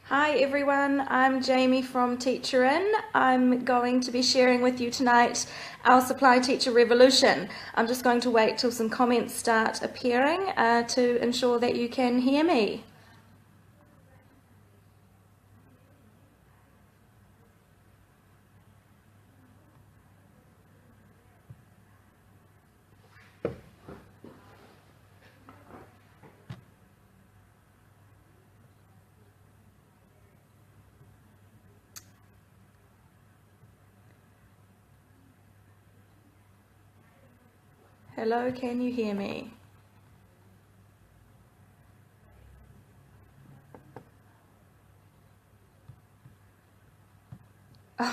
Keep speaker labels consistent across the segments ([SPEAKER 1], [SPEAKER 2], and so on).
[SPEAKER 1] Hi everyone, I'm Jamie from TeacherIn. I'm going to be sharing with you tonight our supply teacher revolution. I'm just going to wait till some comments start appearing to ensure that you can hear me. Hello, can you hear me?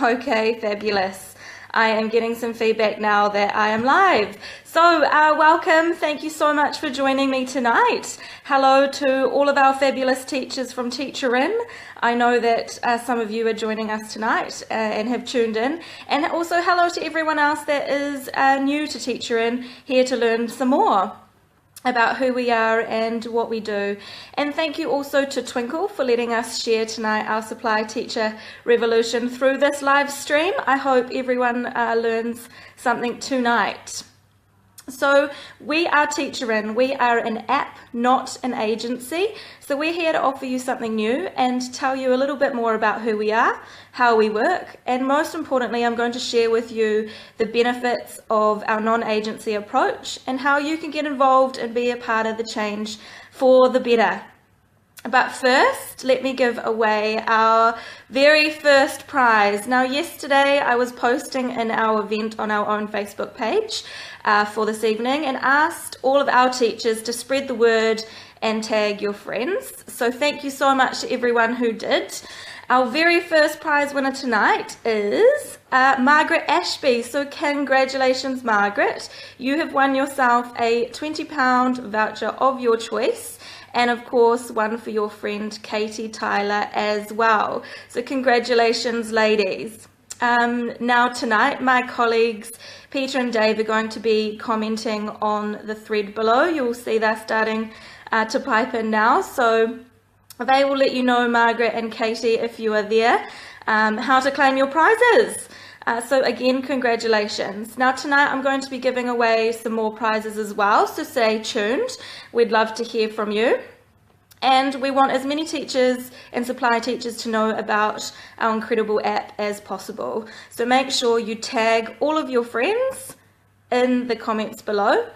[SPEAKER 1] Okay, fabulous. I am getting some feedback now that I am live. So welcome, thank you so much for joining me tonight. Hello to all of our fabulous teachers from TeacherIn. I know that some of you are joining us tonight and have tuned in. And also hello to everyone else that is new to TeacherIn, here to learn some more about who we are and what we do. And thank you also to Twinkl for letting us share tonight our supply teacher revolution through this live stream. I hope everyone learns something tonight. So we are TeacherIn. We are an app, not an agency. So we're here to offer you something new and tell you a little bit more about who we are, how we work, and most importantly, I'm going to share with you the benefits of our non-agency approach and how you can get involved and be a part of the change for the better. But first, let me give away our very first prize. Now, yesterday I was posting in our event on our own Facebook page for this evening and asked all of our teachers to spread the word and tag your friends. So thank you so much to everyone who did. Our very first prize winner tonight is Margaret Ashby. So congratulations, Margaret. You have won yourself a £20 voucher of your choice. And of course, one for your friend Katie Tyler as well. So congratulations, ladies. Now tonight, my colleagues Peter and Dave are going to be commenting on the thread below. You'll see they're starting to pipe in now. So they will let you know, Margaret and Katie, if you are there, how to claim your prizes. So again, congratulations. Now tonight I'm going to be giving away some more prizes as well, so stay tuned. We'd love to hear from you. And we want as many teachers and supply teachers to know about our incredible app as possible. So make sure you tag all of your friends in the comments below.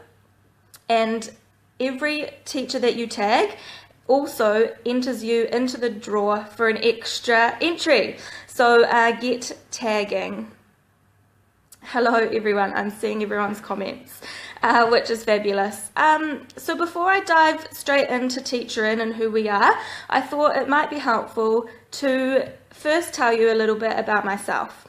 [SPEAKER 1] And every teacher that you tag also enters you into the draw for an extra entry. So get tagging. Hello everyone, I'm seeing everyone's comments, which is fabulous. So before I dive straight into TeacherIn and who we are, I thought it might be helpful to first tell you a little bit about myself.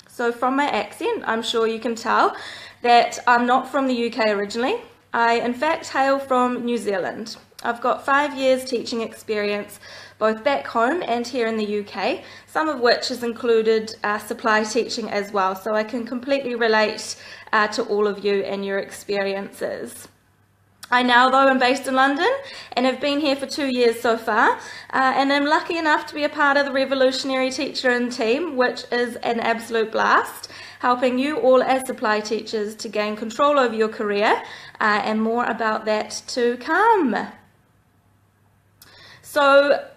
[SPEAKER 1] So from my accent, I'm sure you can tell that I'm not from the UK originally. I in fact hail from New Zealand. I've got 5 years teaching experience both back home and here in the UK, some of which has included supply teaching as well, so I can completely relate to all of you and your experiences. I now, though, am based in London and have been here for 2 years so far, and I'm lucky enough to be a part of the revolutionary TeacherIn team, which is an absolute blast, helping you all as supply teachers to gain control over your career, and more about that to come. So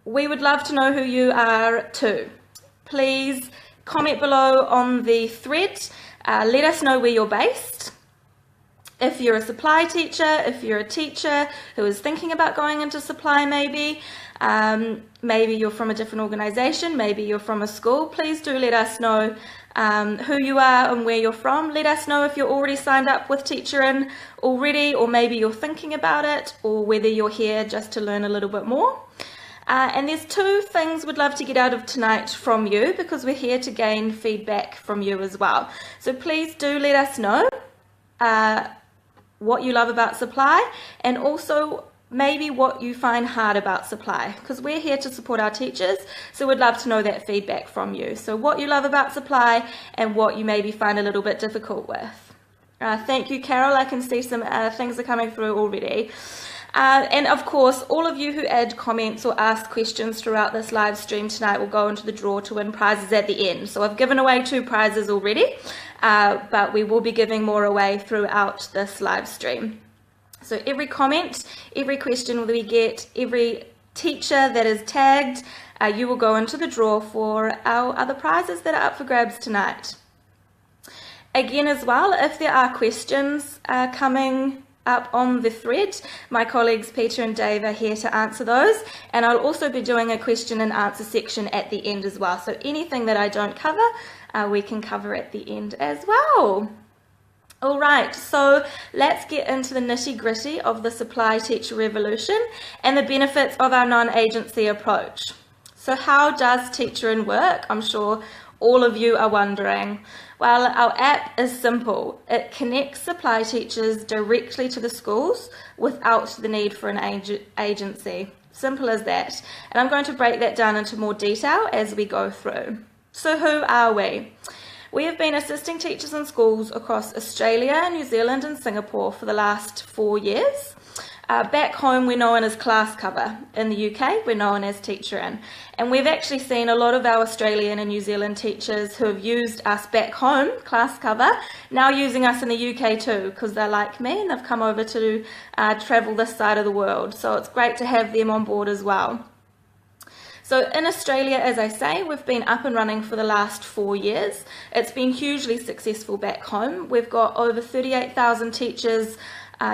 [SPEAKER 1] we would love to know who you are too. Please comment below on the thread. Let us know where you're based. If you're a supply teacher, if you're a teacher who is thinking about going into supply maybe, maybe you're from a different organisation, maybe you're from a school, please do let us know who you are and where you're from. Let us know if you're already signed up with TeacherIn already, or maybe you're thinking about it, or whether you're here just to learn a little bit more. And there's 2 things we'd love to get out of tonight from you, because we're here to gain feedback from you as well. So please do let us know what you love about supply, and also maybe what you find hard about supply, because we're here to support our teachers, so we'd love to know that feedback from you. So what you love about supply and what you maybe find a little bit difficult with. Thank you, Carol. I can see some things are coming through already. And of course, all of you who add comments or ask questions throughout this live stream tonight will go into the draw to win prizes at the end. So I've given away 2 prizes already, but we will be giving more away throughout this live stream. So every comment, every question we get, every teacher that is tagged, you will go into the draw for our other prizes that are up for grabs tonight. Again as well, if there are questions coming up on the thread, my colleagues Peter and Dave are here to answer those, and I'll also be doing a question and answer section at the end as well. So anything that I don't cover, we can cover at the end as well. All right, so let's get into the nitty-gritty of the supply teacher revolution and the benefits of our non-agency approach. So how does TeacherIn work? I'm sure all of you are wondering. Well, our app is simple. It connects supply teachers directly to the schools without the need for an agency. Simple as that. And I'm going to break that down into more detail as we go through. So who are we? We have been assisting teachers in schools across Australia, New Zealand and Singapore for the last 4 years. Back home we're known as Class Cover. In the UK we're known as TeacherIn. And we've actually seen a lot of our Australian and New Zealand teachers who have used us back home, Class Cover, now using us in the UK too, because they're like me and they've come over to travel this side of the world. So it's great to have them on board as well. So in Australia, as I say, we've been up and running for the last 4 years. It's been hugely successful back home. We've got over 38,000 teachers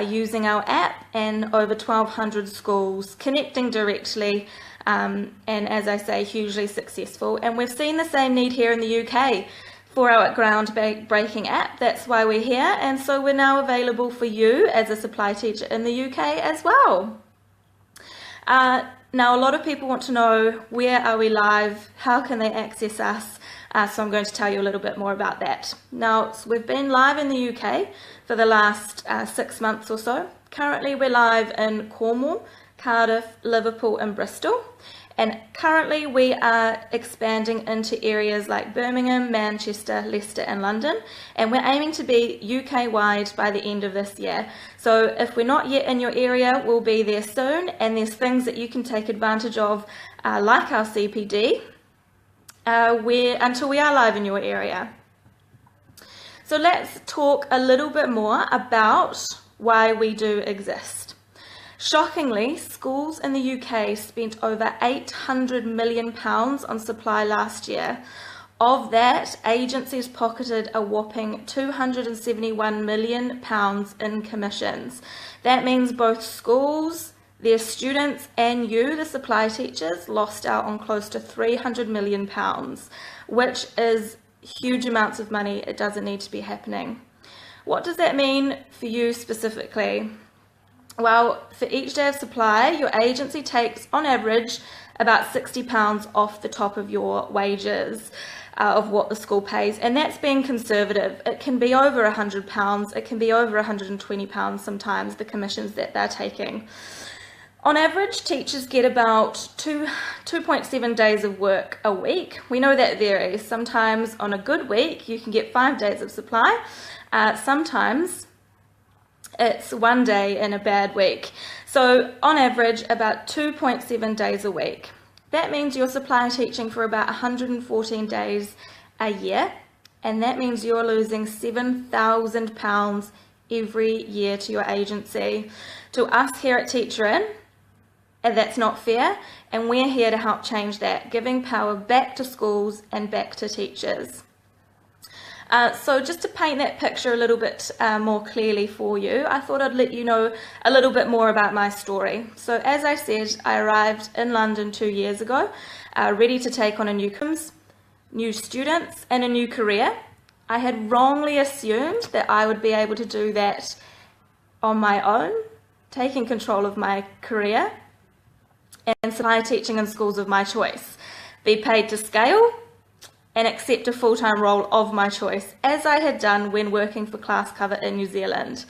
[SPEAKER 1] using our app and over 1,200 schools connecting directly, and as I say, hugely successful. And we've seen the same need here in the UK for our groundbreaking app. That's why we're here, and so we're now available for you as a supply teacher in the UK as well. Now, a lot of people want to know, where are we live? How can they access us? So I'm going to tell you a little bit more about that. Now, we've been live in the UK for the last 6 months or so. Currently, we're live in Cornwall, Cardiff, Liverpool and Bristol. And currently, we are expanding into areas like Birmingham, Manchester, Leicester and London. And we're aiming to be UK-wide by the end of this year. So if we're not yet in your area, we'll be there soon. And there's things that you can take advantage of, like our CPD, until we are live in your area. So let's talk a little bit more about why we do exist. Shockingly, schools in the UK spent over £800 million on supply last year. Of that, agencies pocketed a whopping £271 million in commissions. That means both schools, their students and you, the supply teachers, lost out on close to £300 million, which is huge amounts of money. It doesn't need to be happening. What does that mean for you specifically? Well, for each day of supply, your agency takes, on average, about £60 off the top of your wages of what the school pays, and that's being conservative. It can be over £100, it can be over £120 sometimes, the commissions that they're taking. On average, teachers get about 2.7 days of work a week. We know that varies. Sometimes on a good week, you can get 5 days of supply. Sometimes it's 1 day in a bad week. So on average, about 2.7 days a week. That means you're supply teaching for about 114 days a year, and that means you're losing £7,000 every year to your agency. To us here at TeacherIn, and that's not fair, and we're here to help change that, giving power back to schools and back to teachers. So just to paint that picture a little bit more clearly for you, I thought I'd let you know a little bit more about my story. So as I said, I arrived in London 2 years ago, ready to take on new students and a new career. I had wrongly assumed that I would be able to do that on my own, taking control of my career and supply teaching in schools of my choice, be paid to scale and accept a full-time role of my choice, as I had done when working for Class Cover in New Zealand.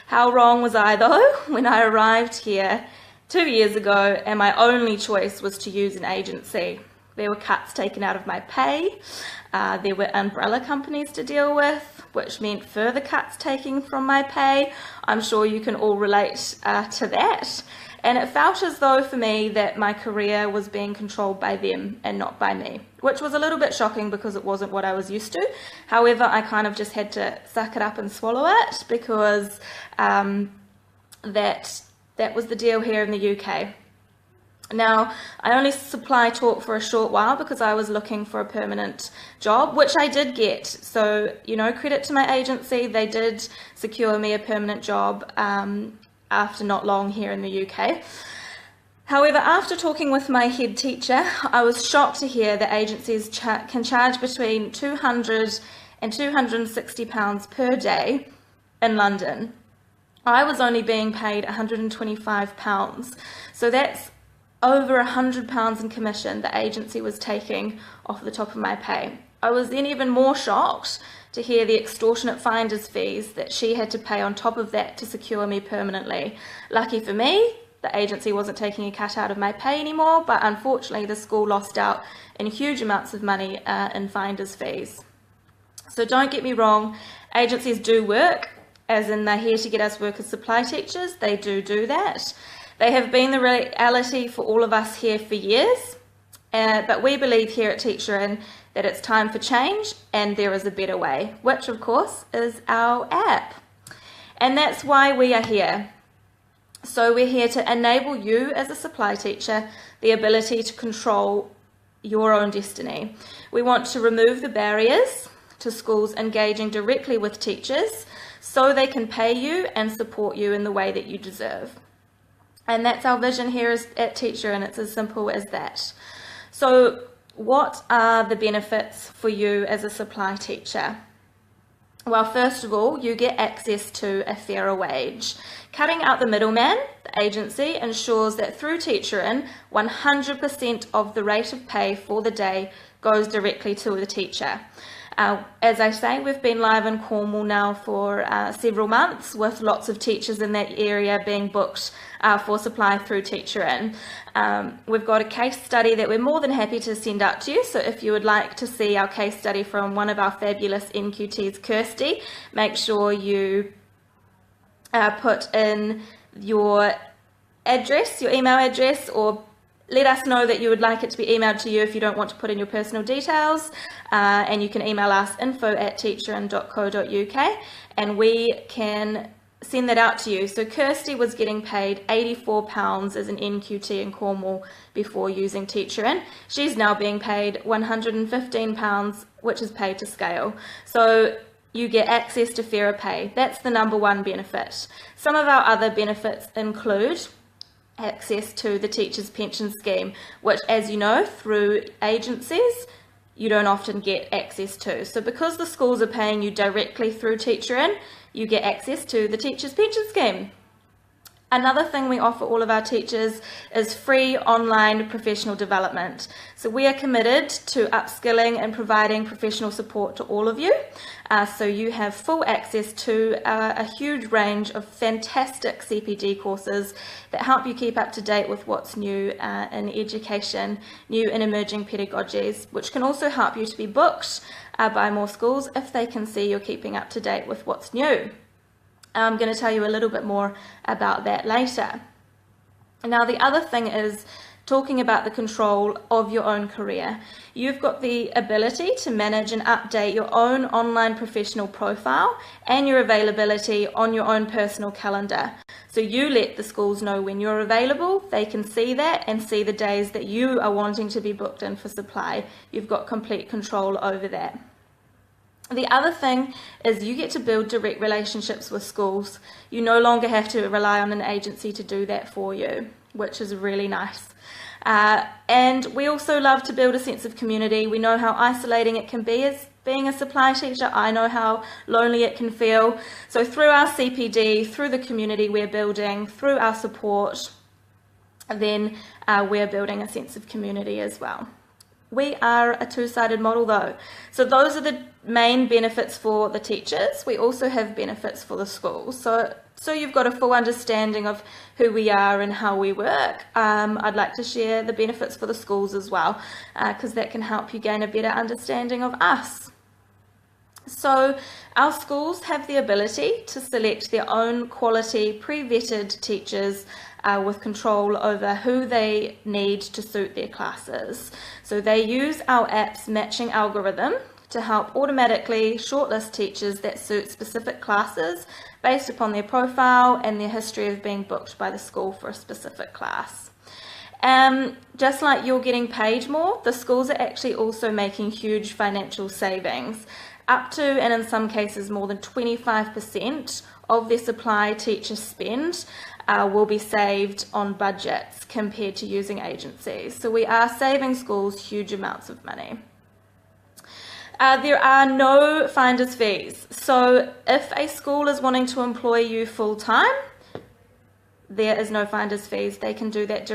[SPEAKER 1] How wrong was I though, when I arrived here 2 years ago and my only choice was to use an agency. There were cuts taken out of my pay. There were umbrella companies to deal with, which meant further cuts taken from my pay. I'm sure you can all relate to that. And it felt as though for me that my career was being controlled by them and not by me, which was a little bit shocking because it wasn't what I was used to. However, I kind of just had to suck it up and swallow it because that was the deal here in the UK. Now, I only supply taught for a short while because I was looking for a permanent job, which I did get. So, you know, credit to my agency, they did secure me a permanent job after not long here in the UK. However, after talking with my head teacher, I was shocked to hear that agencies can charge between £200 and £260 per day in London. I was only being paid £125, so that's over £100 in commission the agency was taking off the top of my pay. I was then even more shocked to hear the extortionate finder's fees that she had to pay on top of that to secure me permanently. Lucky for me, the agency wasn't taking a cut out of my pay anymore, but unfortunately the school lost out in huge amounts of money in finder's fees. So don't get me wrong, agencies do work, as in they're here to get us work as supply teachers. They do that. They have been the reality for all of us here for years, but we believe here at TeacherIn that it's time for change and there is a better way, which of course is our app. And that's why we are here. So we're here to enable you as a supply teacher the ability to control your own destiny. We want to remove the barriers to schools engaging directly with teachers so they can pay you and support you in the way that you deserve. And that's our vision here at TeacherIn. It's as simple as that. So what are the benefits for you as a supply teacher? Well, first of all, you get access to a fairer wage. Cutting out the middleman, the agency, ensures that through TeacherIn, 100% of the rate of pay for the day goes directly to the teacher. As I say, we've been live in Cornwall now for several months with lots of teachers in that area being booked for supply through TeacherIn. We've got a case study that we're more than happy to send out to you, so if you would like to see our case study from one of our fabulous NQTs, Kirsty, make sure you put in your address, your email address, or let us know that you would like it to be emailed to you if you don't want to put in your personal details, and you can email us info@teacherin.co.uk and we can send that out to you. So Kirsty was getting paid £84 as an NQT in Cornwall before using TeacherIn. She's now being paid £115, which is paid to scale. So you get access to fairer pay. That's the number one benefit. Some of our other benefits include access to the teacher's pension scheme, which, as you know, through agencies you don't often get access to. So because the schools are paying you directly through TeacherIn, you get access to the teacher's pension scheme. Another thing we offer all of our teachers is free online professional development. So we are committed to upskilling and providing professional support to all of you. So you have full access to a huge range of fantastic CPD courses that help you keep up to date with what's new in education, new and emerging pedagogies, which can also help you to be booked by more schools if they can see you're keeping up to date with what's new. I'm going to tell you a little bit more about that later. Now, the other thing is talking about the control of your own career. You've got the ability to manage and update your own online professional profile and your availability on your own personal calendar. So you let the schools know when you're available, they can see that and see the days that you are wanting to be booked in for supply. You've got complete control over that. The other thing is you get to build direct relationships with schools. You no longer have to rely on an agency to do that for you, which is really nice. And we also love to build a sense of community. We know how isolating it can be as being a supply teacher. I know how lonely it can feel. So through our CPD, through the community we're building, through our support, then we're building a sense of community as well. We are a two-sided model though. So those are the main benefits for the teachers. We also have benefits for the schools. So So you've got a full understanding of who we are and how we work. I'd like to share the benefits for the schools as well, because that can help you gain a better understanding of us. So our schools have the ability to select their own quality pre-vetted teachers with control over who they need to suit their classes. So they use our app's matching algorithm to help automatically shortlist teachers that suit specific classes based upon their profile and their history of being booked by the school for a specific class. Just like you're getting paid more, the schools are actually also making huge financial savings. Up to, and in some cases more than 25% of their supply teacher spend will be saved on budgets compared to using agencies. So we are saving schools huge amounts of money. There are no finder's fees. So if a school is wanting to employ you full-time, there is no finder's fees. They can do that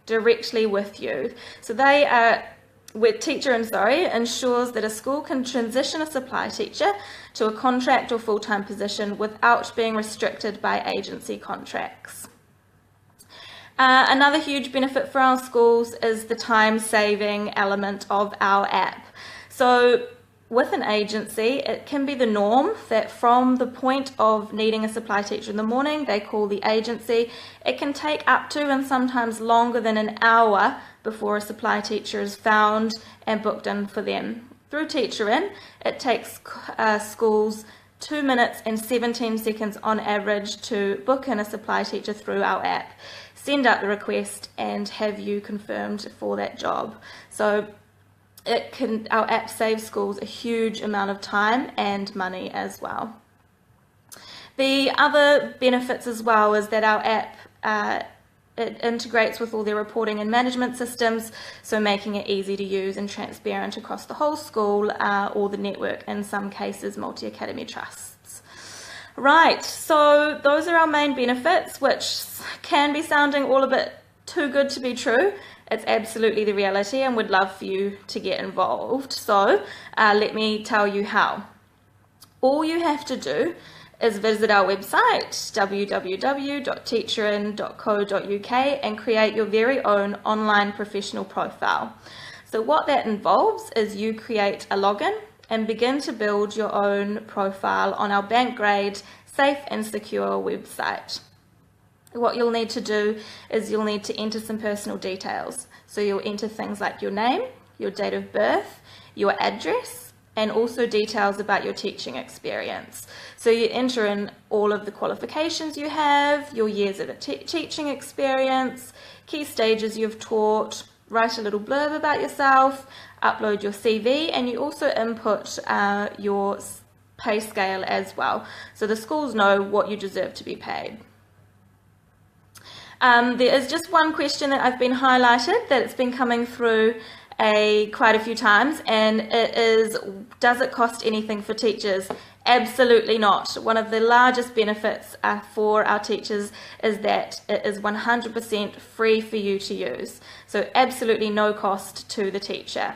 [SPEAKER 1] directly with you. So with TeacherIn, ensures that a school can transition a supply teacher to a contract or full-time position without being restricted by agency contracts. Another huge benefit for our schools is the time-saving element of our app. So with an agency, it can be the norm that from the point of needing a supply teacher in the morning, they call the agency. It can take up to and sometimes longer than an hour before a supply teacher is found and booked in for them. Through TeacherIn, it takes schools 2 minutes and 17 seconds on average to book in a supply teacher through our app, send out the request, and have you confirmed for that job. So our app saves schools a huge amount of time and money as well. The other benefits as well is that our app it integrates with all their reporting and management systems, so making it easy to use and transparent across the whole school or the network, in some cases multi-academy trusts. Right, so those are our main benefits, which can be sounding all a bit too good to be true. It's absolutely the reality, and would love for you to get involved. So let me tell you how. All you have to do is visit our website, www.teacherin.co.uk, and create your very own online professional profile. So what that involves is you create a login and begin to build your own profile on our bank grade, safe and secure website. What you'll need to do is you'll need to enter some personal details. So you'll enter things like your name, your date of birth, your address, and also details about your teaching experience. So you enter in all of the qualifications you have, your years of teaching experience, key stages you've taught, write a little blurb about yourself, upload your CV, and you also input your pay scale as well, so the schools know what you deserve to be paid. There is just one question that I've been highlighted that it's been coming through quite a few times, and it is, does it cost anything for teachers? Absolutely not. One of the largest benefits for our teachers is that it is 100% free for you to use. So absolutely no cost to the teacher.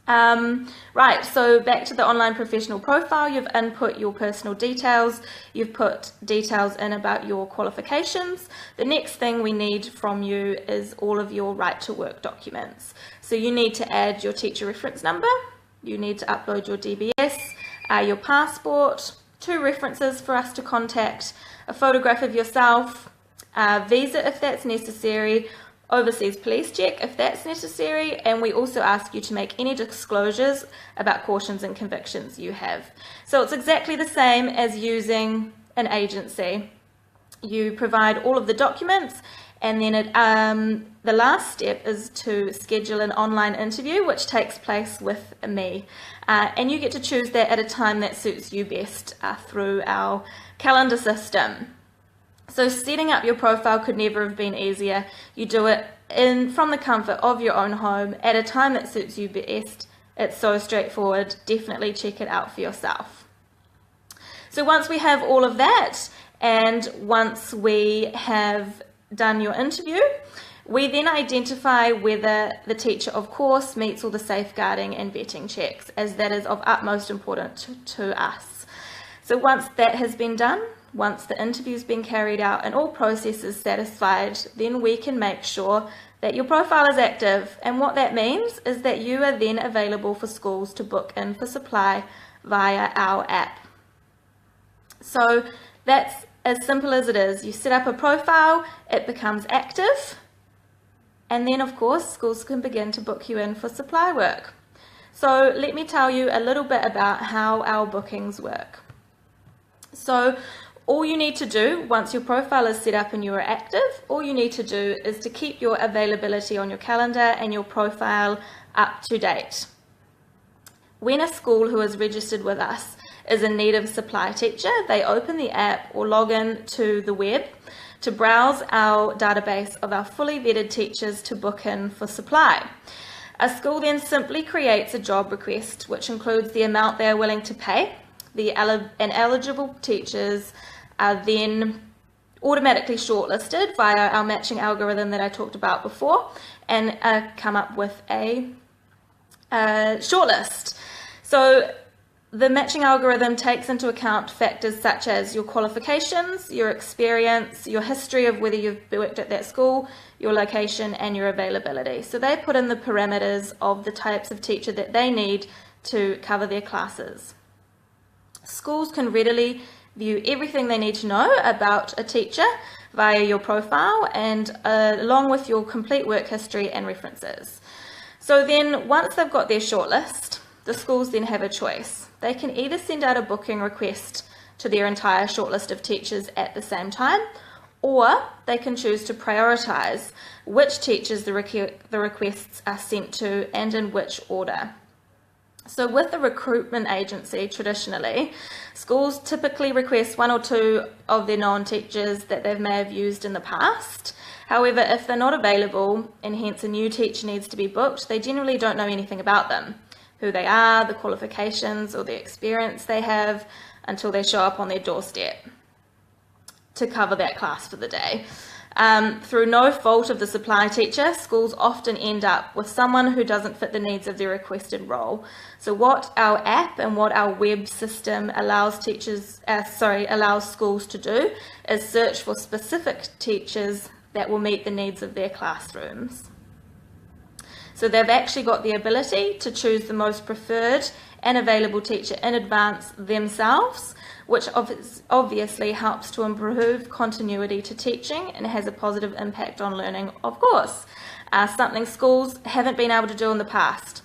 [SPEAKER 1] Right, so back to the online professional profile, you've input your personal details, you've put details in about your qualifications. The next thing we need from you is all of your right to work documents. So you need to add your teacher reference number, you need to upload your DBS, your passport, 2 references for us to contact, a photograph of yourself, visa if that's necessary, overseas police check if that's necessary, and we also ask you to make any disclosures about cautions and convictions you have. So it's exactly the same as using an agency. You provide all of the documents, and then the last step is to schedule an online interview, which takes place with me, and you get to choose that at a time that suits you best through our calendar system. So setting up your profile could never have been easier. You do it from the comfort of your own home at a time that suits you best. It's so straightforward. Definitely check it out for yourself. So once we have all of that, and once we have done your interview, we then identify whether the teacher, of course, meets all the safeguarding and vetting checks, as that is of utmost importance to us. So once that has been done, once the interview's been carried out and all processes satisfied, then we can make sure that your profile is active. And what that means is that you are then available for schools to book in for supply via our app. So that's as simple as it is. You set up a profile, it becomes active, and then of course schools can begin to book you in for supply work. So let me tell you a little bit about how our bookings work. So all you need to do once your profile is set up and you are active, all you need to do is to keep your availability on your calendar and your profile up to date. When a school who is registered with us is in need of a supply teacher, they open the app or log in to the web to browse our database of our fully vetted teachers to book in for supply. A school then simply creates a job request, which includes the amount they are willing to pay. And eligible teachers are then automatically shortlisted via our matching algorithm that I talked about before, and come up with a shortlist. So the matching algorithm takes into account factors such as your qualifications, your experience, your history of whether you've worked at that school, your location, and your availability. So they put in the parameters of the types of teacher that they need to cover their classes. Schools can readily view everything they need to know about a teacher via your profile and along with your complete work history and references. So then once they've got their shortlist, the schools then have a choice. They can either send out a booking request to their entire shortlist of teachers at the same time, or they can choose to prioritise which teachers the requests are sent to and in which order. So with a recruitment agency, traditionally, schools typically request one or two of their known teachers that they may have used in the past. However, if they're not available and hence a new teacher needs to be booked, they generally don't know anything about them, who they are, the qualifications or the experience they have, until they show up on their doorstep to cover that class for the day. Through no fault of the supply teacher, schools often end up with someone who doesn't fit the needs of their requested role. So what our app and what our web system allows schools to do is search for specific teachers that will meet the needs of their classrooms. So they've actually got the ability to choose the most preferred and available teacher in advance themselves, which obviously helps to improve continuity to teaching and has a positive impact on learning, of course, something schools haven't been able to do in the past.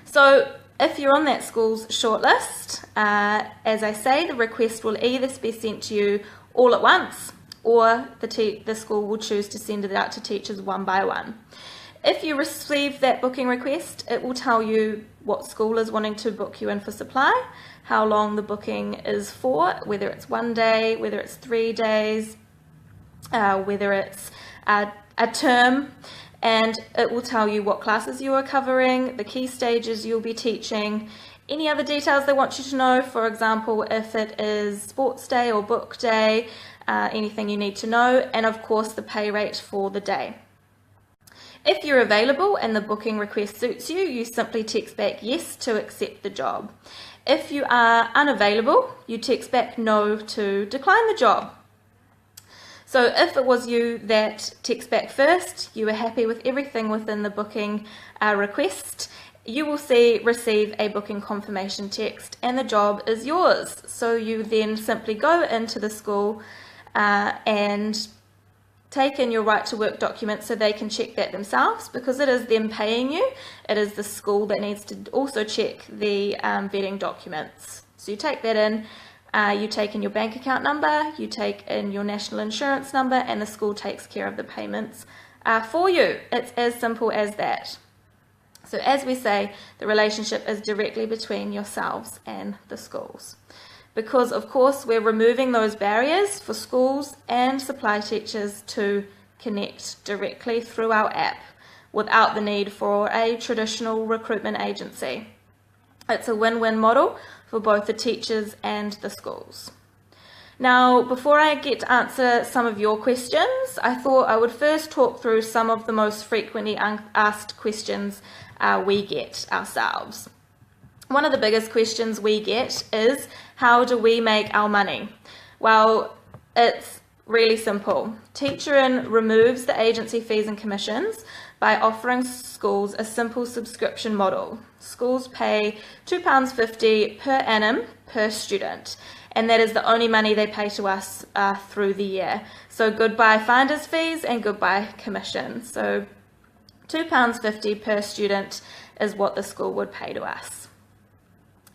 [SPEAKER 1] So if you're on that school's shortlist, as I say, the request will either be sent to you all at once, or the school will choose to send it out to teachers one by one. If you receive that booking request, it will tell you what school is wanting to book you in for supply, how long the booking is for, whether it's 1 day, whether it's 3 days, whether it's a term, and it will tell you what classes you are covering, the key stages you'll be teaching, any other details they want you to know, for example, if it is sports day or book day, anything you need to know, and of course the pay rate for the day. If you're available and the booking request suits you, you simply text back yes to accept the job. If you are unavailable, you text back no to decline the job. So if it was you that text back first, you were happy with everything within the booking request, you will receive a booking confirmation text and the job is yours. So you then simply go into the school and take in your right to work document so they can check that themselves, because it is them paying you. It is the school that needs to also check the vetting documents. So you take that in, you take in your bank account number, you take in your national insurance number, and the school takes care of the payments for you. It's as simple as that. So as we say, the relationship is directly between yourselves and the schools. Because of course we're removing those barriers for schools and supply teachers to connect directly through our app without the need for a traditional recruitment agency. It's a win-win model for both the teachers and the schools. Now, before I get to answer some of your questions, I thought I would first talk through some of the most frequently asked questions we get ourselves. One of the biggest questions we get is, how do we make our money? Well, it's really simple. TeacherIn removes the agency fees and commissions by offering schools a simple subscription model. Schools pay £2.50 per annum per student, and that is the only money they pay to us through the year. So goodbye finder's fees and goodbye commission. So £2.50 per student is what the school would pay to us.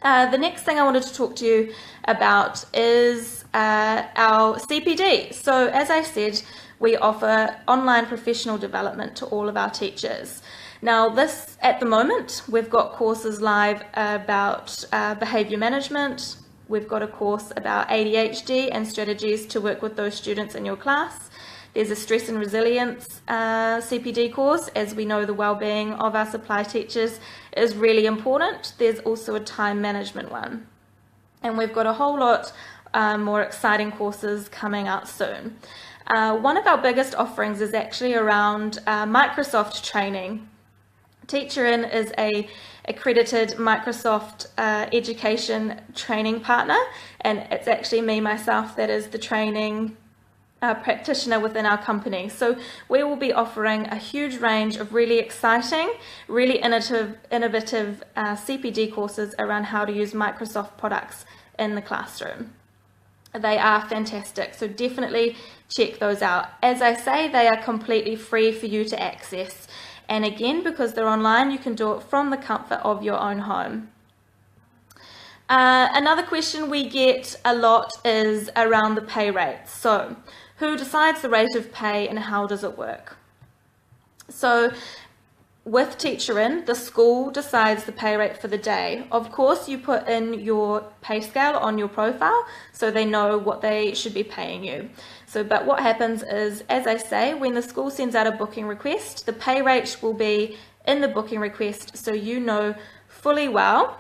[SPEAKER 1] The next thing I wanted to talk to you about is our CPD. So as I said, we offer online professional development to all of our teachers. Now this, at the moment, we've got courses live about behaviour management. We've got a course about ADHD and strategies to work with those students in your class. There's a stress and resilience CPD course, as we know the well-being of our supply teachers is really important. There's also a time management one. And we've got a whole lot more exciting courses coming out soon. One of our biggest offerings is actually around Microsoft training. TeacherIn is a accredited Microsoft education training partner, and it's actually me myself that is the training practitioner within our company. So we will be offering a huge range of really exciting, really innovative CPD courses around how to use Microsoft products in the classroom. They are fantastic, so definitely check those out. As I say, they are completely free for you to access. And again, because they're online, you can do it from the comfort of your own home. Another question we get a lot is around the pay rates. So, who decides the rate of pay and how does it work? So, with TeacherIn, the school decides the pay rate for the day. Of course, you put in your pay scale on your profile so they know what they should be paying you. So, but what happens is, as I say, when the school sends out a booking request, the pay rate will be in the booking request, so you know fully well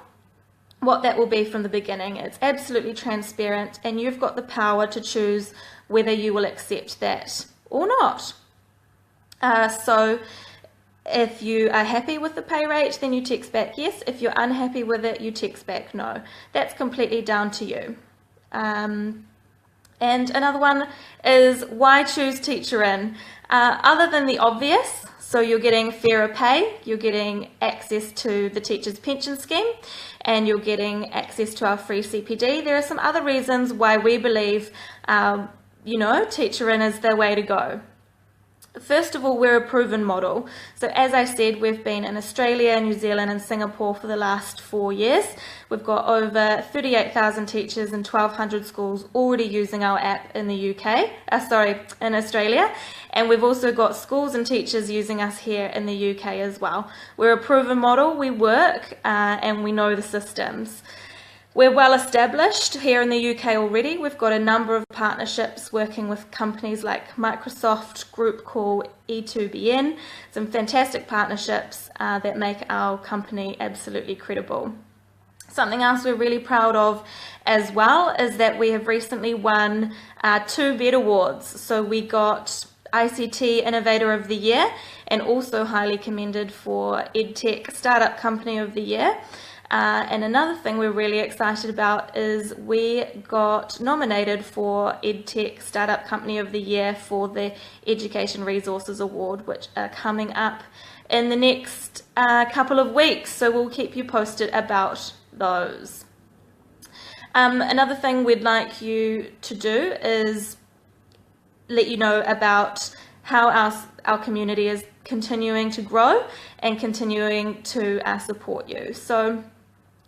[SPEAKER 1] what that will be from the beginning. It's absolutely transparent, and you've got the power to choose whether you will accept that or not. So if you are happy with the pay rate, then you text back yes. If you're unhappy with it, you text back no. That's completely down to you. And another one is, why choose TeacherIn? Other than the obvious, so you're getting fairer pay, you're getting access to the teacher's pension scheme, and you're getting access to our free CPD. There are some other reasons why we believe, TeacherIn is the way to go. First of all, we're a proven model. So as I said, we've been in Australia, New Zealand and Singapore for the last 4 years. We've got over 38,000 teachers and 1,200 schools already using our app in the in Australia. And we've also got schools and teachers using us here in the UK as well. We're a proven model, we work and we know the systems. We're well established here in the UK already. We've got a number of partnerships working with companies like Microsoft, Group Call, E2BN, some fantastic partnerships that make our company absolutely credible. Something else we're really proud of as well is that we have recently won 2 BED awards. So we got ICT Innovator of the Year and also highly commended for EdTech Startup Company of the Year. And another thing we're really excited about is we got nominated for EdTech Startup Company of the Year for the Education Resources Award, which are coming up in the next couple of weeks. So we'll keep you posted about those. Another thing we'd like you to do is let you know about how our community is continuing to grow and continuing to support you. So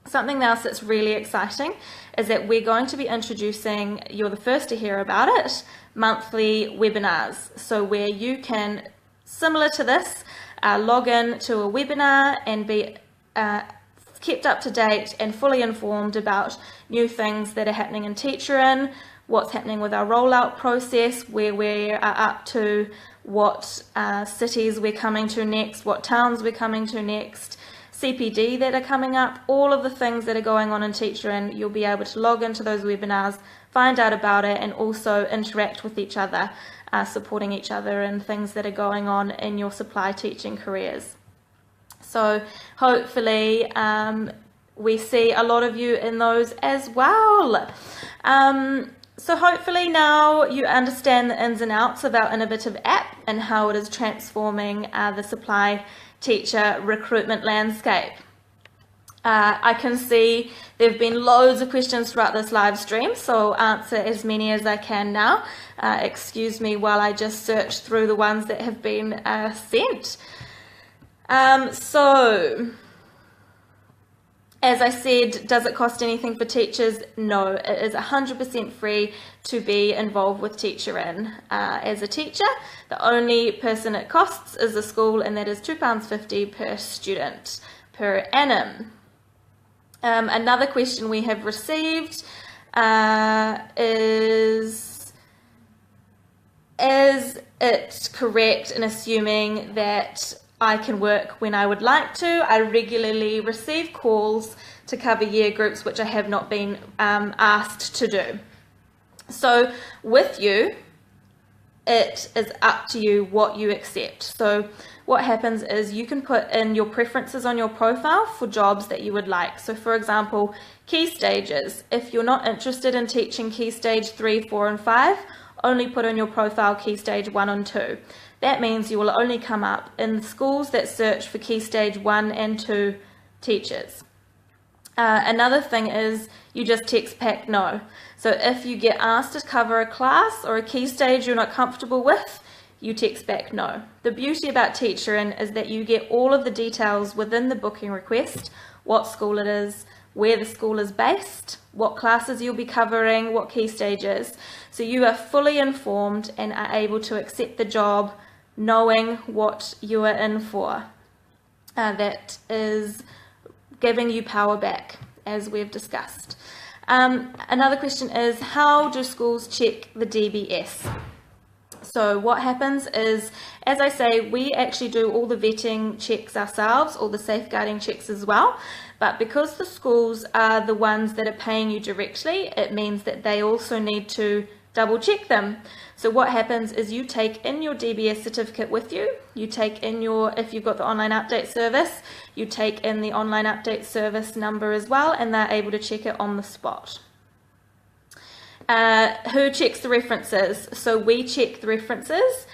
[SPEAKER 1] something else that's really exciting is that we're going to be introducing, you're the first to hear about it, monthly webinars. So where you can, similar to this, log in to a webinar and be kept up to date and fully informed about new things that are happening in TeacherIn, what's happening with our rollout process, where we are up to, what cities we're coming to next, what towns we're coming to next, CPD that are coming up, all of the things that are going on in TeacherIn. You'll be able to log into those webinars, find out about it, and also interact with each other, supporting each other in things that are going on in your supply teaching careers. So hopefully we see a lot of you in those as well. So hopefully now you understand the ins and outs of our innovative app and how it is transforming the supply teacher recruitment landscape. I can see there have been loads of questions throughout this live stream, so I'll answer as many as I can now. Excuse me while I just search through the ones that have been sent. So, as I said, does it cost anything for teachers? No, it is 100% free to be involved with TeacherIn. As a teacher, the only person it costs is the school, and that is £2.50 per student per annum. Another question we have received is it correct in assuming that I can work when I would like to? I regularly receive calls to cover year groups which I have not been asked to do. So with you, it is up to you what you accept. So what happens is you can put in your preferences on your profile for jobs that you would like. So for example, key stages. If you're not interested in teaching key stage 3, 4 and 5, only put in your profile key stage 1 and 2. That means you will only come up in the schools that search for key stage 1 and 2 teachers. Another thing is you just text back no. So if you get asked to cover a class or a key stage you're not comfortable with, you text back no. The beauty about TeacherIn is that you get all of the details within the booking request, what school it is, where the school is based, what classes you'll be covering, what key stages. So you are fully informed and are able to accept the job knowing what you are in for. That is giving you power back, as we've discussed. Another question is, how do schools check the DBS? So what happens is, as I say, we actually do all the vetting checks ourselves, all the safeguarding checks as well. But because the schools are the ones that are paying you directly, it means that they also need to double check them. So what happens is you take in your DBS certificate with you, you take in your, if you've got the online update service, you take in the online update service number as well, and they're able to check it on the spot. Who checks the references? So we check the references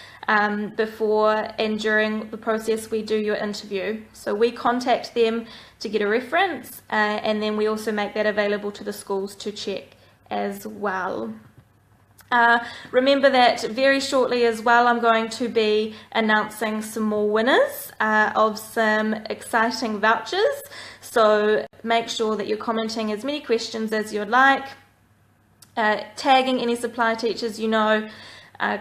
[SPEAKER 1] before and during the process we do your interview. So we contact them to get a reference, and then we also make that available to the schools to check as well. Remember that very shortly as well I'm going to be announcing some more winners of some exciting vouchers, so make sure that you're commenting as many questions as you'd like, tagging any supply teachers you know,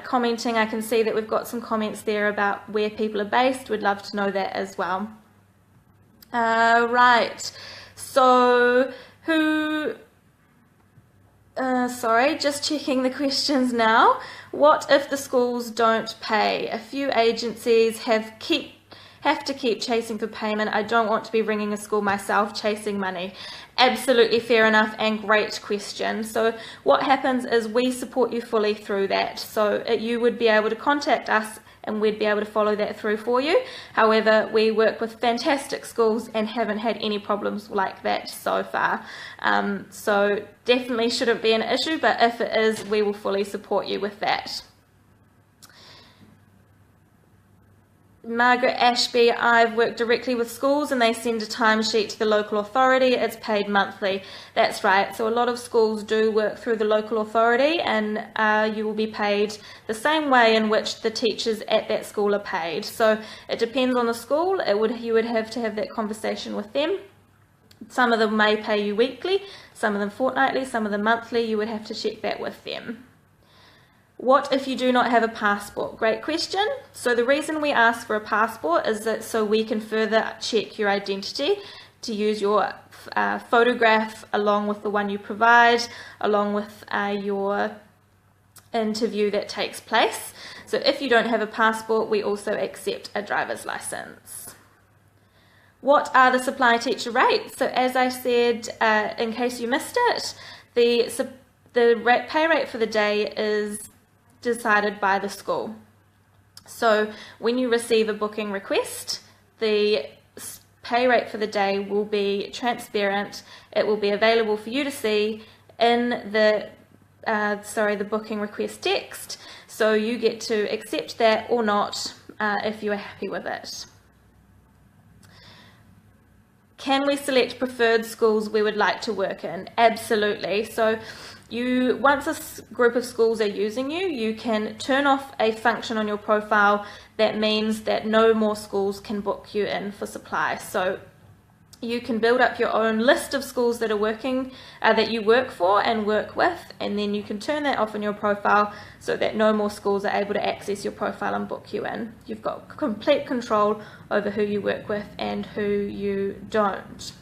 [SPEAKER 1] commenting. I can see that we've got some comments there about where people are based. We'd love to know that as well. Right, so sorry, just checking the questions now. What if the schools don't pay? A few agencies have to keep chasing for payment. I don't want to be ringing a school myself chasing money. Absolutely fair enough and great question. So what happens is we support you fully through that. So you would be able to contact us and we'd be able to follow that through for you. However, we work with fantastic schools and haven't had any problems like that so far. So definitely shouldn't be an issue, but if it is, we will fully support you with that. Margaret Ashby, I've worked directly with schools and they send a timesheet to the local authority. It's paid monthly. That's right. So a lot of schools do work through the local authority, and you will be paid the same way in which the teachers at that school are paid. So it depends on the school. You would have to have that conversation with them. Some of them may pay you weekly, some of them fortnightly, some of them monthly. You would have to check that with them. What if you do not have a passport? Great question. So the reason we ask for a passport is that so we can further check your identity, to use your photograph along with the one you provide, along with your interview that takes place. So if you don't have a passport, we also accept a driver's license. What are the supply teacher rates? So as I said, in case you missed it, the pay rate for the day is decided by the school. So when you receive a booking request, the pay rate for the day will be transparent. It will be available for you to see in the the booking request text. So you get to accept that or not if you are happy with it. Can we select preferred schools we would like to work in? Absolutely. So once a group of schools are using you, you can turn off a function on your profile that means that no more schools can book you in for supply. So you can build up your own list of schools that are working, that you work for and work with, and then you can turn that off in your profile so that no more schools are able to access your profile and book you in. You've got complete control over who you work with and who you don't.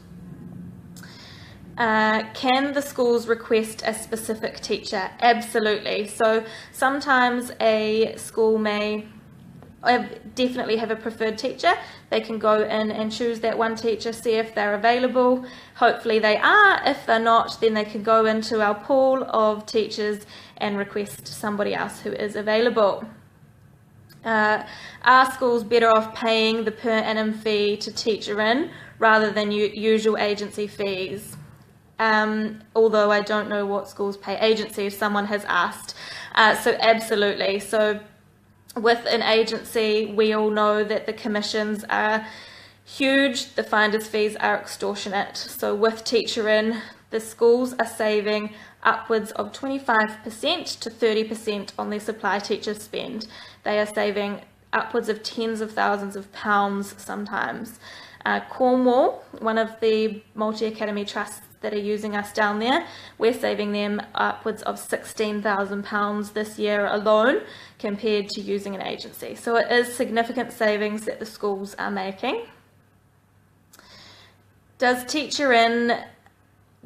[SPEAKER 1] Can the schools request a specific teacher? Absolutely. So sometimes a school may definitely have a preferred teacher. They can go in and choose that one teacher, see if they're available. Hopefully they are. If they're not, then they can go into our pool of teachers and request somebody else who is available. Are schools better off paying the per annum fee to TeacherIn rather than usual agency fees? Although I don't know what schools pay agency, if someone has asked. So absolutely. So with an agency, we all know that the commissions are huge, the finder's fees are extortionate. So with TeacherIn, the schools are saving upwards of 25% to 30% on their supply teacher spend. They are saving upwards of tens of thousands of pounds sometimes. Cornwall, one of the multi-academy trusts that are using us down there, we're saving them upwards of £16,000 this year alone compared to using an agency. So it is significant savings that the schools are making. Does TeacherIn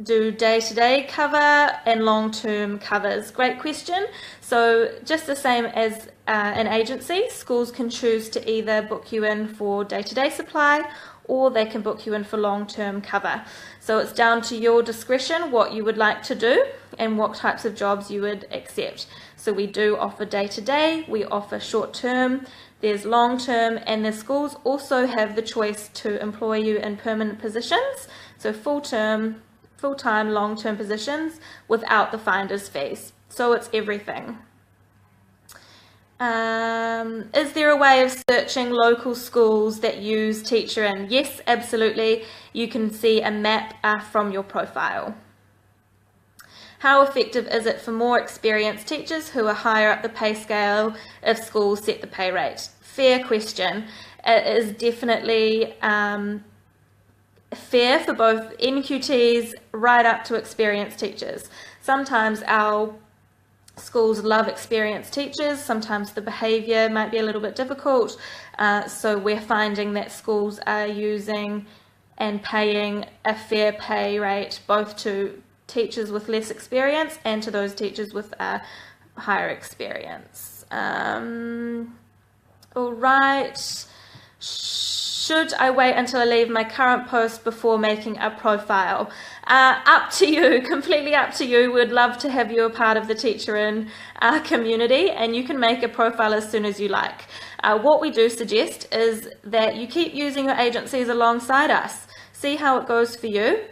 [SPEAKER 1] do day-to-day cover and long-term covers? Great question. So just the same as an agency, schools can choose to either book you in for day-to-day supply or they can book you in for long-term cover. So it's down to your discretion what you would like to do and what types of jobs you would accept. So we do offer day-to-day, we offer short-term, there's long-term, and the schools also have the choice to employ you in permanent positions, so full-time, long-term positions without the finder's fees. So it's everything. Is there a way of searching local schools that use TeacherIn? Yes, absolutely. You can see a map from your profile. How effective is it for more experienced teachers who are higher up the pay scale if schools set the pay rate? Fair question. It is definitely fair for both NQTs right up to experienced teachers. Sometimes our schools love experienced teachers, sometimes the behaviour might be a little bit difficult, so we're finding that schools are using and paying a fair pay rate both to teachers with less experience and to those teachers with higher experience. All right. Should I wait until I leave my current post before making a profile? Up to you, completely up to you. We'd love to have you a part of the TeacherIn community, and you can make a profile as soon as you like. What we do suggest is that you keep using your agencies alongside us. See how it goes for you.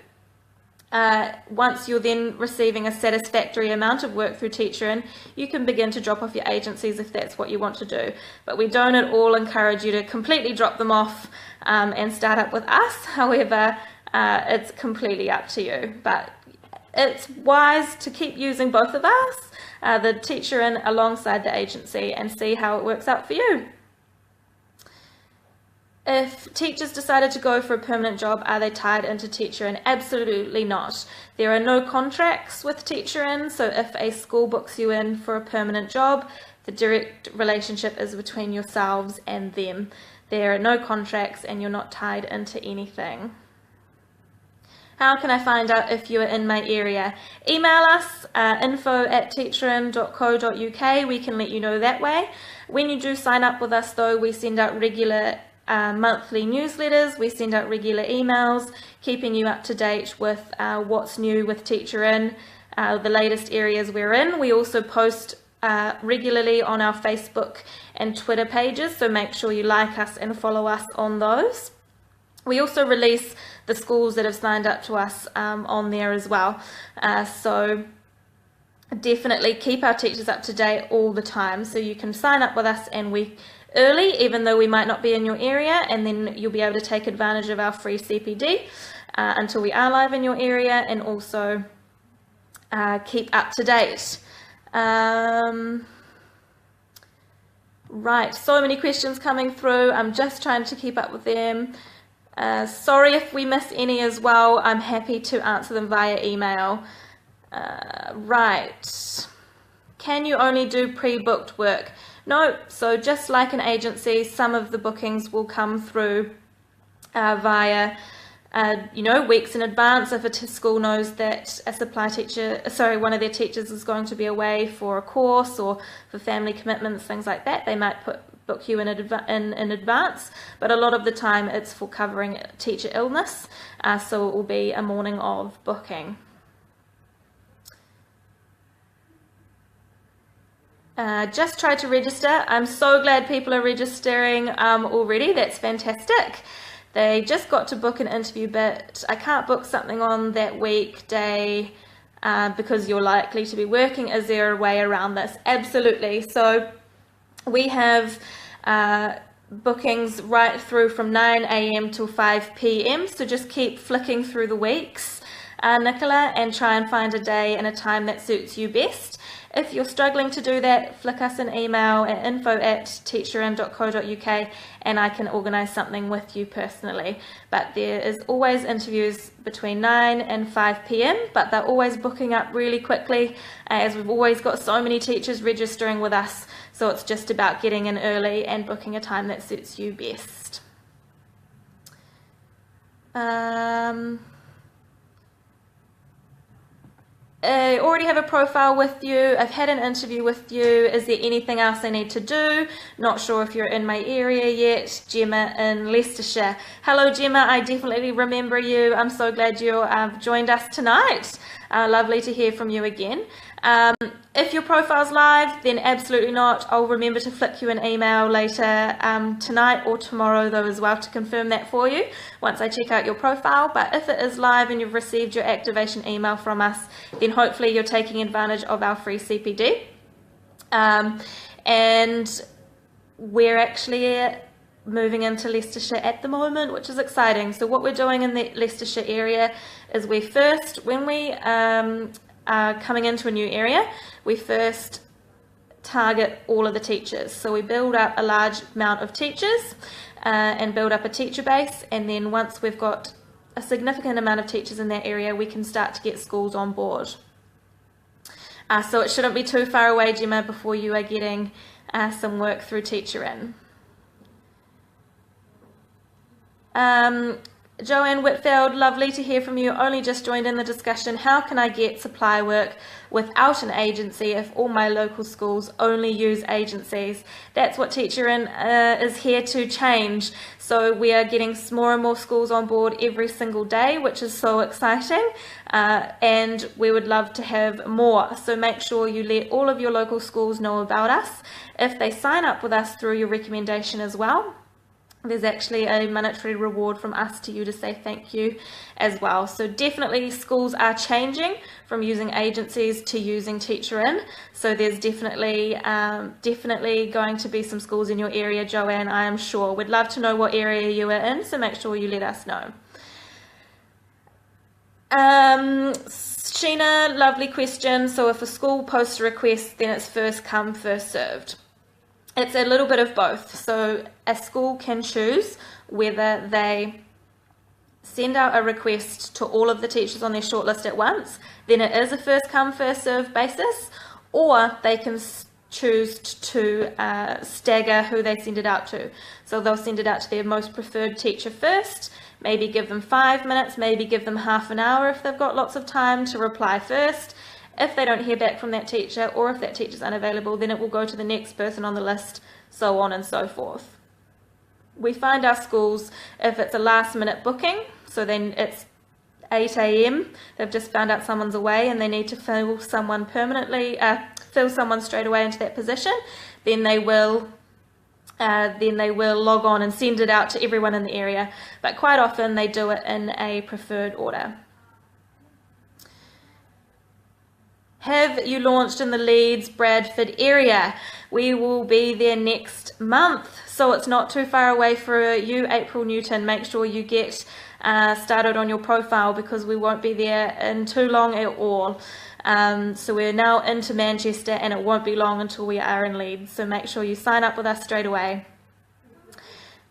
[SPEAKER 1] Once you're then receiving a satisfactory amount of work through TeacherIn, you can begin to drop off your agencies if that's what you want to do. But we don't at all encourage you to completely drop them off and start up with us. However, it's completely up to you. But it's wise to keep using both of us, the TeacherIn alongside the agency, and see how it works out for you. If teachers decided to go for a permanent job, are they tied into TeacherIn? Absolutely not. There are no contracts with TeacherIn, so if a school books you in for a permanent job, the direct relationship is between yourselves and them. There are no contracts and you're not tied into anything. How can I find out if you are in my area? Email us, info@teacherin.co.uk. We can let you know that way. When you do sign up with us though, we send out regular monthly newsletters, we send out regular emails, keeping you up to date with what's new with TeacherIn, the latest areas we're in. We also post regularly on our Facebook and Twitter pages, so make sure you like us and follow us on those. We also release the schools that have signed up to us on there as well. So definitely keep our teachers up to date all the time. So you can sign up with us and early, even though we might not be in your area, and then you'll be able to take advantage of our free CPD until we are live in your area, and also keep up to date. Right, so many questions coming through. I'm just trying to keep up with them. Sorry if we miss any as well. I'm happy to answer them via email. Right. Can you only do pre-booked work? No, so just like an agency, some of the bookings will come through via weeks in advance. If a school knows that a supply teacher, one of their teachers is going to be away for a course or for family commitments, things like that, they might book you in advance. But a lot of the time it's for covering teacher illness, so it will be a morning of booking. Just tried to register. I'm so glad people are registering already. That's fantastic. They just got to book an interview, but I can't book something on that weekday because you're likely to be working. Is there a way around this? Absolutely. So we have bookings right through from 9 a.m. till 5 p.m. So just keep flicking through the weeks, Nicola, and try and find a day and a time that suits you best. If you're struggling to do that, flick us an email at info@teacherin.co.uk and I can organise something with you personally. But there is always interviews between 9 and 5 p.m, but they're always booking up really quickly as we've always got so many teachers registering with us. So it's just about getting in early and booking a time that suits you best. I already have a profile with you. I've had an interview with you. Is there anything else I need to do? Not sure if you're in my area yet. Gemma in Leicestershire. Hello, Gemma. I definitely remember you. I'm so glad you joined us tonight. Lovely to hear from you again. If your profile's live, then absolutely not. I'll remember to flick you an email later tonight or tomorrow though as well to confirm that for you once I check out your profile. But if it is live and you've received your activation email from us, then hopefully you're taking advantage of our free CPD. And we're actually moving into Leicestershire at the moment, which is exciting. So what we're doing in the Leicestershire area is when we are coming into a new area, we first target all of the teachers. So we build up a large amount of teachers and build up a teacher base, and then once we've got a significant amount of teachers in that area, we can start to get schools on board. So it shouldn't be too far away, Gemma, before you are getting some work through TeacherIn. Joanne Whitfield, lovely to hear from you. Only just joined in the discussion. How can I get supply work without an agency if all my local schools only use agencies? That's what TeacherIn is here to change. So we are getting more and more schools on board every single day, which is so exciting. And we would love to have more. So make sure you let all of your local schools know about us. If they sign up with us through your recommendation as well, there's actually a monetary reward from us to you to say thank you as well. So definitely schools are changing from using agencies to using TeacherIn. So there's definitely going to be some schools in your area, Joanne, I am sure. We'd love to know what area you are in, so make sure you let us know. Sheena, lovely question. So if a school posts a request, then it's first come, first served. It's a little bit of both. So a school can choose whether they send out a request to all of the teachers on their shortlist at once, then it is a first come, first served basis, or they can choose to stagger who they send it out to. So they'll send it out to their most preferred teacher first, maybe give them 5 minutes, maybe give them half an hour if they've got lots of time to reply first. If they don't hear back from that teacher, or if that teacher's unavailable, then it will go to the next person on the list, so on and so forth. We find our schools, if it's a last minute booking, so then it's 8 a.m, they've just found out someone's away and they need to fill someone permanently, fill someone straight away into that position, then they will log on and send it out to everyone in the area. But quite often they do it in a preferred order. Have you launched in the Leeds, Bradford area? We will be there next month, so it's not too far away for you, April Newton. Make sure you get started on your profile because we won't be there in too long at all. So we're now into Manchester and it won't be long until we are in Leeds, so make sure you sign up with us straight away.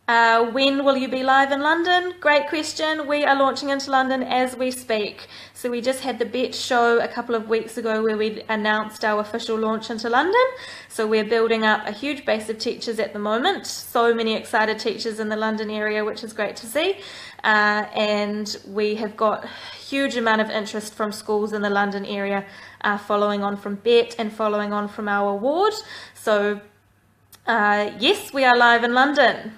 [SPEAKER 1] When will you be live in London? Great question. We are launching into London as we speak. So we just had the BET show a couple of weeks ago where we announced our official launch into London. So we're building up a huge base of teachers at the moment. So many excited teachers in the London area, which is great to see. And we have got a huge amount of interest from schools in the London area following on from BET and following on from our award. So yes, we are live in London.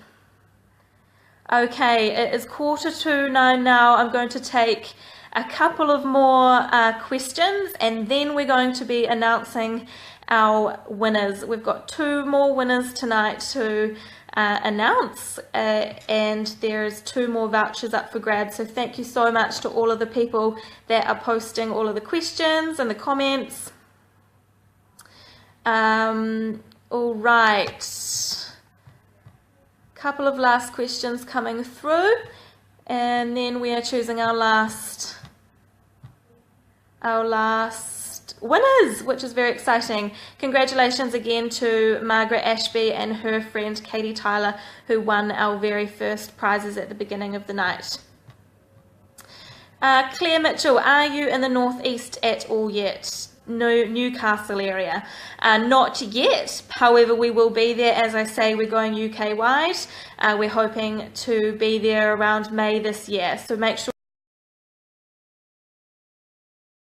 [SPEAKER 1] Okay, it is 9:45 now. I'm going to take a couple of more questions and then we're going to be announcing our winners. We've got 2 more winners tonight to announce and there's 2 more vouchers up for grabs. So thank you so much to all of the people that are posting all of the questions and the comments. All right. Couple of last questions coming through and then we are choosing our last winners, which is very exciting. Congratulations again to Margaret Ashby and her friend Katie Tyler, who won our very first prizes at the beginning of the night. Claire Mitchell, are you in the northeast at all yet? No, Newcastle area. Not yet, however we will be there. As I say, we're going UK wide. We're hoping to be there around May this year, so make sure